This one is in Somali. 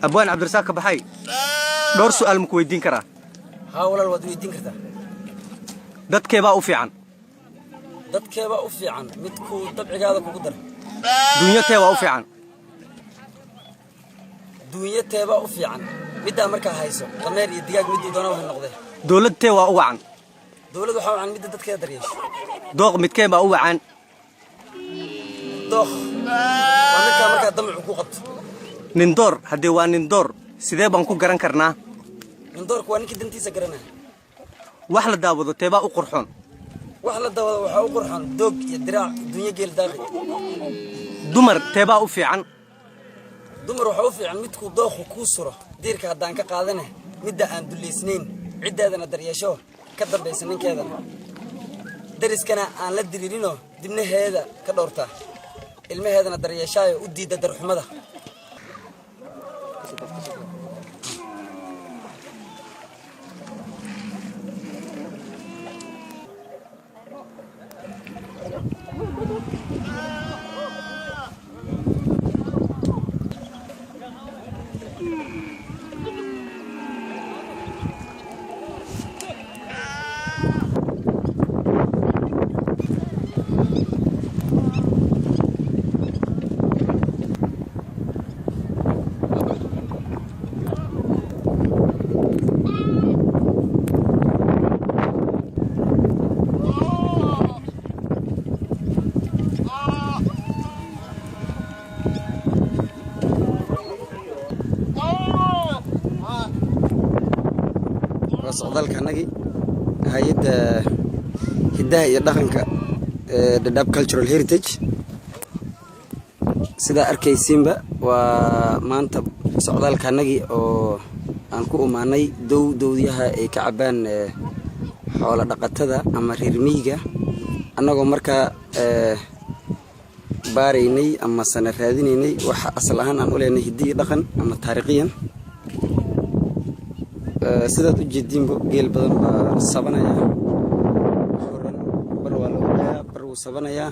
أبوان عبد الرزاق بحي دور سؤال مكويدين كرا هاولا الودويدين كرتا دad keebaa u fiican dadkeeba u fiican midku dabcigaada kugu dar dunyateebaa u fiican dunyateeba u fiican midda marka hayso dameer iyo digaag midii doona wax noqday dawladtee waa u wacan dawladdu waxa wacan midda dadkeeda daryeesho dooq midkeen baa u wacan dooq marka damcu ku qabto nin door hadii waa nin door sidee baan ku garan karnaa nin doorku waa ninkii dantiisa garanaa wax la daawado teebaa u qurxoon wax la daawado waxa u qurxoon doog iyo diraac dunya geel daaqi dumar teebaa u fiican dumar waxa u fiican midku dooqu ku suro diirka hadaan ka qaadana midda aan duleysnayn ciidaadana daryeesho ka dambaysan ninkeedana dariskana aan la diriirino dibnaheeda ka dhowrta ilmaheedana daryeeshaayo u diida darxumada socdaalka anagi hay'adda hidaha iyo dhaqanka Dadaab Cultural Heritage sida arkaysiinba waa maanta socdaalka anagi oo aan ku umaanay dowdiyaha ay ka cabaan xoolo dhaqatada ama reer miyiga annagoo markaa baaraynay ama sana raadinaynay waxa asal ahaan aan u leenahay hidiyo dhaqan ama taariikhiyan sidaad u jeedinba geel badan baa sabanaya horan bar waa la ogaa bar wuu sabanayaa